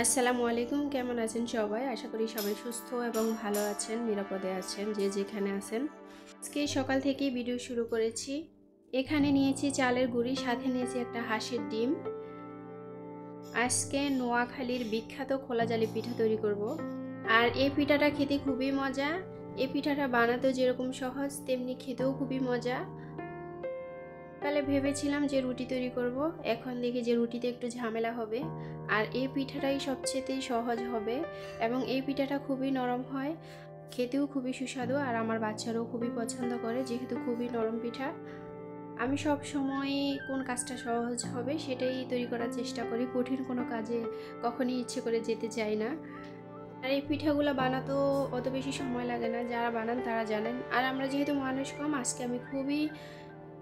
আসসালামু আলাইকুম। কেমন আছেন সবাই? আশা করি সবাই সুস্থ এবং ভালো আছেন, নিরাপদে আছেন, যে যেখানে আছেন। আজকে সকাল থেকেই ভিডিও শুরু করেছি। এখানে নিয়েছি চালের গুঁড়ি, সাথে নিয়েছি একটা হাঁসের ডিম। আজকে নোয়াখালীর বিখ্যাত খোলাজালি পিঠা তৈরি করব। আর এই পিঠাটা খেতে খুবই মজা। এই পিঠাটা বানাতেও যেরকম সহজ, তেমনি খেতেও খুবই মজা। সকালে ভেবেছিলাম যে রুটি তৈরি করব, এখন দেখি যে রুটিতে একটু ঝামেলা হবে। আর এই পিঠাটাই সবচেয়ে সহজ হবে এবং এই পিঠাটা খুবই নরম হয়, খেতেও খুবই সুস্বাদু। আর আমার বাচ্চারাও খুবই পছন্দ করে, যেহেতু খুবই নরম পিঠা। আমি সব সময় কোন কাজটা সহজ হবে সেটাই তৈরি করার চেষ্টা করি, কঠিন কোনো কাজে কখনই ইচ্ছে করে যেতে চাই না। আর এই পিঠাগুলো বানাতেও অত বেশি সময় লাগে না, যারা বানান তারা জানেন। আর আমরা যেহেতু মানুষ কম, আজকে আমি খুবই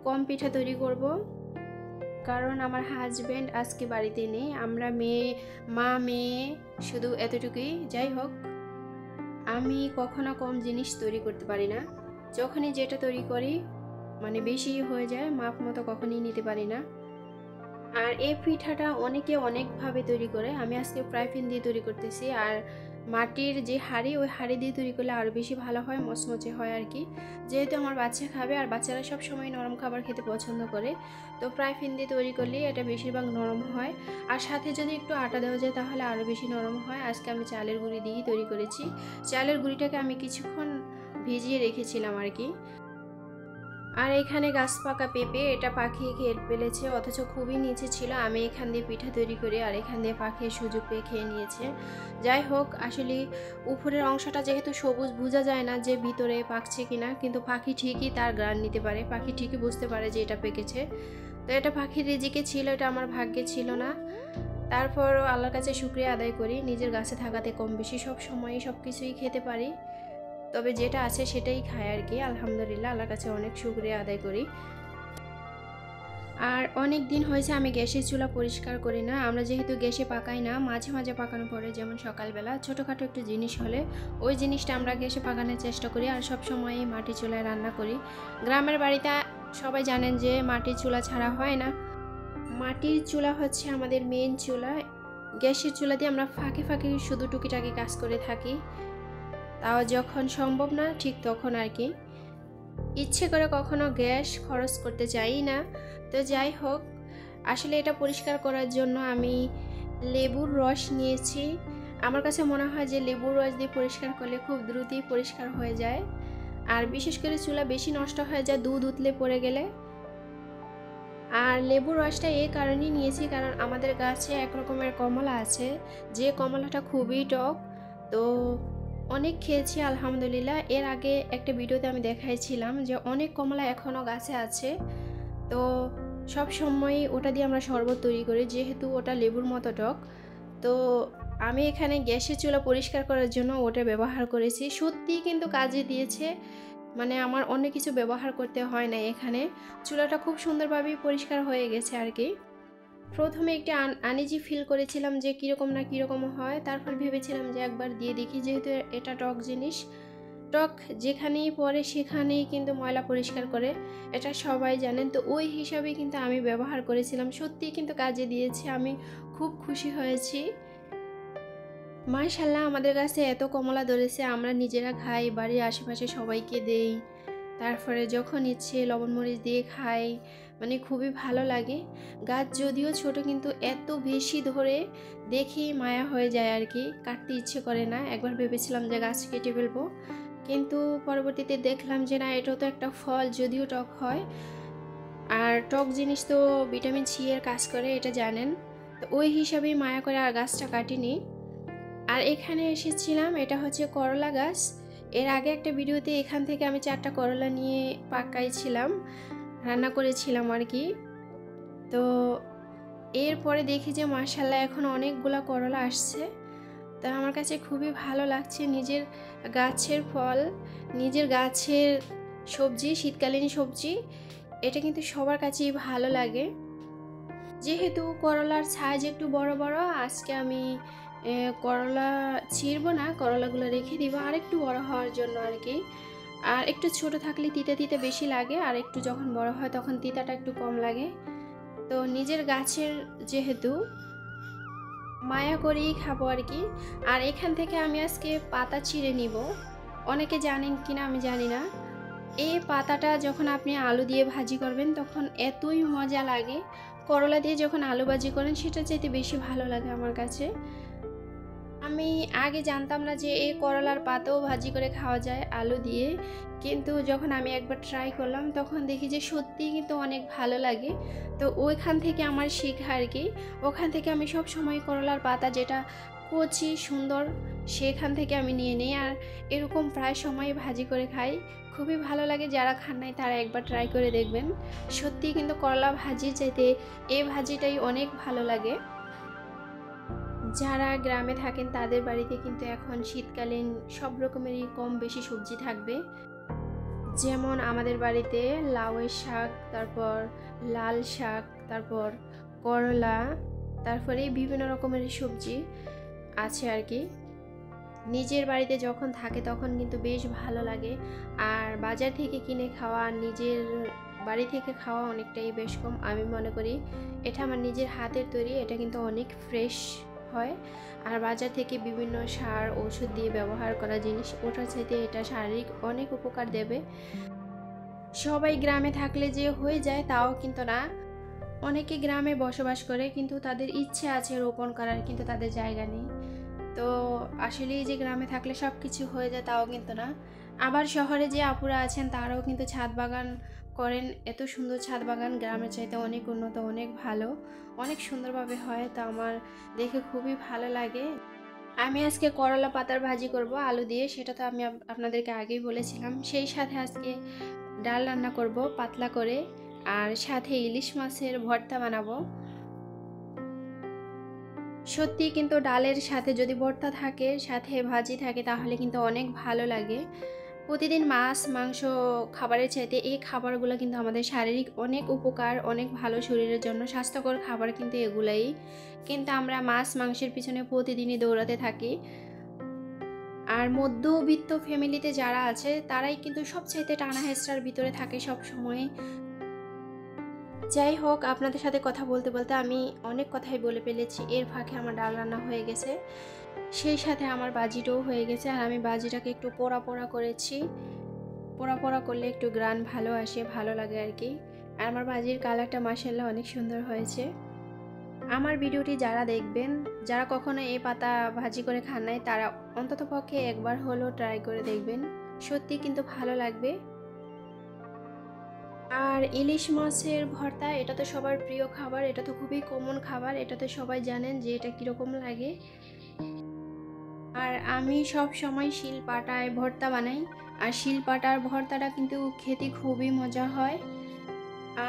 কম পিঠা তৈরি করব, কারণ আমার হাজব্যান্ড আজকে বাড়িতে নেই। আমরা মা মেয়ে শুধু এতটুকুই। যাই হোক, আমি কখনো কম জিনিস তৈরি করতে পারি না। যখনই যেটা তৈরি করি মানে বেশি হয়ে যায়, মাপ মতো কখনই নিতে পারি না। আর এই পিঠাটা অনেকে অনেকভাবে তৈরি করে, আমি আজকে ফ্রাই প্যান দিয়ে তৈরি করতেছি। আর মাটির যে হাঁড়ি, ওই হাঁড়ি দিয়ে তৈরি করলে আরও বেশি ভালো হয়, মচমচে হয় আর কি। যেহেতু আমার বাচ্চা খাবে, আর বাচ্চারা সব সময় নরম খাবার খেতে পছন্দ করে, তো ফ্রাই প্যান দিয়ে তৈরি করলে এটা বেশিরভাগ নরম হয়। আর সাথে যদি একটু আটা দেওয়া যায় তাহলে আরও বেশি নরম হয়। আজকে আমি চালের গুঁড়ি দিয়েই তৈরি করেছি। চালের গুঁড়িটাকে আমি কিছুক্ষণ ভিজিয়ে রেখেছিলাম আর কি। আর এখানে গাছ পাকা পেঁপে, এটা পাখিয়ে খেয়ে ফেলেছে, অথচ খুবই নিচে ছিল। আমি এখান দিয়ে পিঠা তৈরি করি আর এখান দিয়ে পাখিয়ে সুযোগ পেয়ে খেয়ে নিয়েছে। যাই হোক, আসলে উপরের অংশটা যেহেতু সবুজ, বোঝা যায় না যে ভিতরে পাকছে কিনা, কিন্তু পাখি ঠিকই তার ঘ্রাণ নিতে পারে, পাখি ঠিকই বুঝতে পারে যে এটা পেকেছে। তো এটা পাখির রিজিকে ছিল, এটা আমার ভাগ্যে ছিল না। তারপরও আল্লাহর কাছে শুকরিয়া আদায় করি, নিজের গাছে থাকাতে কম বেশি সব সময়ই সব কিছুই খেতে পারি। তবে যেটা আছে সেটাই খাই আর কি। আলহামদুলিল্লাহ, আল্লাহর কাছে অনেক শুকরিয়া আদায় করি। আর অনেক দিন হয়েছে আমি গ্যাসের চুলা পরিষ্কার করি না। আমরা যেহেতু গ্যাসে পাকাই না, মাঝে মাঝে পাকানো পড়ে, যেমন সকালবেলা ছোটোখাটো একটু জিনিস হলে ওই জিনিসটা আমরা গ্যাসে পাকানোর চেষ্টা করি। আর সব সময় মাটির চুলায় রান্না করি। গ্রামের বাড়িতে সবাই জানেন যে মাটির চুলা ছাড়া হয় না। মাটির চুলা হচ্ছে আমাদের মেন চুলা। গ্যাসের চুলা দিয়ে আমরা ফাঁকে ফাঁকে শুধু টুকিটাকি কাজ করে থাকি, তাও যখন সম্ভব না ঠিক তখন আর কি। ইচ্ছে করে কখনো গ্যাস খরচ করতে চাই না। তো যাই হোক, আসলে এটা পরিষ্কার করার জন্য আমি লেবুর রস নিয়েছি। আমার কাছে মনে হয় যে লেবুর রস দিয়ে পরিষ্কার করলে খুব দ্রুতই পরিষ্কার হয়ে যায়। আর বিশেষ করে চুলা বেশি নষ্ট হয়ে যায় দুধ উতলে পড়ে গেলে। আর লেবুর রসটা এই কারণেই নিয়েছি, কারণ আমাদের গাছে এক রকমের কমলা আছে, যে কমলাটা খুবই টক। তো অনেক খেয়েছি আলহামদুলিল্লাহ। এর আগে একটা ভিডিওতে আমি দেখাইছিলাম যে অনেক কমলা এখনও গাছে আছে। তো সব সময় ওটা দিয়ে আমরা শরবত তৈরি করি, যেহেতু ওটা লেবুর মতো টক। তো আমি এখানে গ্যাসের চুলা পরিষ্কার করার জন্য ওটা ব্যবহার করেছি, সত্যিই কিন্তু কাজে দিয়েছে। মানে আমার অন্য কিছু ব্যবহার করতে হয় না, এখানে চুলাটা খুব সুন্দরভাবেই পরিষ্কার হয়ে গেছে আর কি। প্রথমে একটু আনইজি ফিল করেছিলাম যে কীরকম না কীরকম হয়, তারপর ভেবেছিলাম যে একবার দিয়ে দেখি, যেহেতু এটা টক জিনিস, টক যেখানেই পড়ে সেখানেই কিন্তু ময়লা পরিষ্কার করে, এটা সবাই জানেন। তো ওই হিসাবে কিন্তু আমি ব্যবহার করেছিলাম, সত্যিই কিন্তু কাজে দিয়েছে, আমি খুব খুশি হয়েছি। মাশাআল্লাহ, আমাদের কাছে এত কমলা ধরেছে, আমরা নিজেরা খাই, বাড়ির আশেপাশে সবাইকে দেই, তারপরে যখন ইচ্ছে লবণ মরিচ দিয়ে খাই, মানে খুবই ভালো লাগে। গাছ যদিও ছোট, কিন্তু এত বেশি ধরে দেখি মায়া হয়ে যায় আর কি, কাটতে ইচ্ছে করে না। একবার ভেবেছিলাম যে গাছ কেটে ফেলবো, কিন্তু পরবর্তীতে দেখলাম যে না, এটাও তো একটা ফল, যদিও টক হয়। আর টক জিনিস তো ভিটামিন সি এর কাজ করে, এটা জানেন। তো ওই হিসাবেই মায়া করে আর গাছটা কাটিনি। আর এখানে এসেছিলাম, এটা হচ্ছে করলা গাছ। এর আগে একটা ভিডিওতে এখান থেকে আমি 4টা করলা নিয়ে পাকাইছিলাম, রান্না করেছিলাম আর কি। তো এরপরে দেখি যে মাশাআল্লাহ এখন অনেকগুলা করলা আসছে। তো আমার কাছে খুবই ভালো লাগছে, নিজের গাছের ফল, নিজের গাছের সবজি, শীতকালীন সবজি, এটা কিন্তু সবার কাছেই ভালো লাগে। যেহেতু করলার সাইজ একটু বড় বড়, আজকে আমি করলা ছিঁড়বো না, করলাগুলো রেখে দিব আর একটু বড় হওয়ার জন্য আর কি। আর একটু ছোট থাকলে তিতা তিতা বেশি লাগে, আর একটু যখন বড় হয় তখন তিতাটা একটু কম লাগে। তো নিজের গাছের যেহেতু, মায়া করেই খাবো আর কি। আর এখান থেকে আমি আজকে পাতা ছিঁড়ে নিব। অনেকে জানেন কিনা আমি জানি না, এই পাতাটা যখন আপনি আলু দিয়ে ভাজি করবেন তখন এতই মজা লাগে, করলা দিয়ে যখন আলু ভাজি করেন সেটা চাইতে বেশি ভালো লাগে আমার কাছে। আমি আগে জানতাম না যে এই করলার পাতাও ভাজি করে খাওয়া যায় আলু দিয়ে, কিন্তু যখন আমি একবার ট্রাই করলাম তখন দেখি যে সত্যিই কিন্তু অনেক ভালো লাগে। তো ওইখান থেকে আমার শেখা আর কি। ওখান থেকে আমি সব সময় করলার পাতা যেটা কচি সুন্দর সেখান থেকে আমি নিয়ে নিই, আর এরকম প্রায় সময় ভাজি করে খাই। খুবই ভালো লাগে, যারা খান নাই তারা একবার ট্রাই করে দেখবেন। সত্যিই কিন্তু করলা ভাজির চাইতে এই ভাজিটাই অনেক ভালো লাগে। যারা গ্রামে থাকেন তাদের বাড়িতে কিন্তু এখন শীতকালীন সব রকমেরই কম বেশি সবজি থাকবে। যেমন আমাদের বাড়িতে লাউয়ের শাক, তারপর লাল শাক, তারপর করলা, তারপরে বিভিন্ন রকমের সবজি আছে আর কি। নিজের বাড়িতে যখন থাকে তখন কিন্তু বেশ ভালো লাগে। আর বাজার থেকে কিনে খাওয়া আর নিজের বাড়ি থেকে খাওয়া অনেকটাই বেশ কম আমি মনে করি। এটা আমার নিজের হাতের তৈরি, এটা কিন্তু অনেক ফ্রেশ হয়। আর বাজার থেকে বিভিন্ন সার ওষুধ দিয়ে ব্যবহার করা জিনিস, ওটার চাইতে এটা শারীরিক অনেক উপকার দেবে। সবাই গ্রামে থাকলে যে হয়ে যায় তাও কিন্তু না। অনেকে গ্রামে বসবাস করে কিন্তু তাদের ইচ্ছে আছে রোপণ করার, কিন্তু তাদের জায়গা নেই। তো আসলেই যে গ্রামে থাকলে সব কিছু হয়ে যায় তাও কিন্তু না। আবার শহরে যে আপুরা আছেন তারাও কিন্তু ছাদ বাগান করেন, এত সুন্দর ছাদ বাগান, গ্রামের চাইতে অনেক উন্নত, অনেক ভালো, অনেক সুন্দরভাবে হয়। তো আমার দেখে খুবই ভালো লাগে। আমি আজকে করলা পাতার ভাজি করব আলু দিয়ে, সেটা তো আমি আপনাদেরকে আগেই বলেছিলাম। সেই সাথে আজকে ডাল রান্না করব পাতলা করে, আর সাথে ইলিশ মাছের ভর্তা বানাবো। সত্যি কিন্তু ডালের সাথে যদি ভর্তা থাকে, সাথে ভাজি থাকে, তাহলে কিন্তু অনেক ভালো লাগে। প্রতিদিন মাছ মাংস খাবারের চাইতে এই খাবারগুলো কিন্তু আমাদের শারীরিক অনেক উপকার, অনেক ভালো শরীরের জন্য স্বাস্থ্যকর খাবার কিন্তু এগুলাই। কিন্তু আমরা মাছ মাংসের পিছনে প্রতিদিনই দৌড়াতে থাকি। আর মধ্যবিত্ত ফ্যামিলিতে যারা আছে তারাই কিন্তু সবচাইতে টানা হেঁচড়ার ভিতরে থাকে সব সময়। যাই হোক, আপনাদের সাথে কথা বলতে বলতে আমি অনেক কথাই বলে ফেলেছি। এর ফাঁকে আমার ডাল রান্না হয়ে গেছে, সেই সাথে আমার বাজিটাও হয়ে গেছে। আর আমি বাজিটাকে একটু পোড়া পোড়া করেছি। পোড়া পোড়া করলে একটু গ্রান ভালো আসে, ভালো লাগে আর কি। আর আমার বাজির কালারটা মাশাআল্লাহ অনেক সুন্দর হয়েছে। আমার ভিডিওটি যারা দেখবেন, যারা কখনো এই পাতা ভাজি করে খান নাই, তারা অন্তত পক্ষে একবার হলেও ট্রাই করে দেখবেন, সত্যি কিন্তু ভালো লাগবে। আর ইলিশ মাছের ভর্তা, এটা তো সবার প্রিয় খাবার, এটা তো খুবই কমন খাবার, এটা তো সবাই জানেন যে এটা কীরকম লাগে। আর আমি সব সময় শিলপাটায় ভর্তা বানাই, আর শিলপাটার ভর্তাটা কিন্তু খেতে খুবই মজা হয়।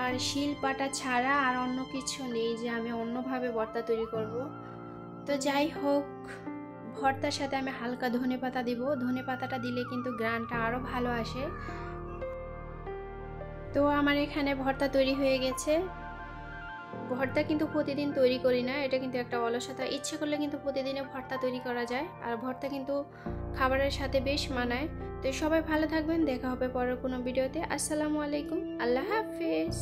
আর শিলপাটা ছাড়া আর অন্য কিছু নেই যে আমি অন্যভাবে ভর্তা তৈরি করব। তো যাই হোক, ভর্তার সাথে আমি হালকা ধনেপাতা দিব, ধনেপাতাটা দিলে কিন্তু গ্রানটা আরও ভালো আসে। তো আমার এখানে ভর্তা তৈরি হয়ে গেছে। ভর্তা কিন্তু প্রতিদিন তৈরি করি না, এটা কিন্তু একটা অলসতা। ইচ্ছে করলে কিন্তু প্রতিদিনে ভর্তা তৈরি করা যায়, আর ভর্তা কিন্তু খাবারের সাথে বেশ মানায়। তো সবাই ভালো থাকবেন, দেখা হবে পরের কোনো ভিডিওতে। আসসালামু আলাইকুম, আল্লাহ হাফেজ।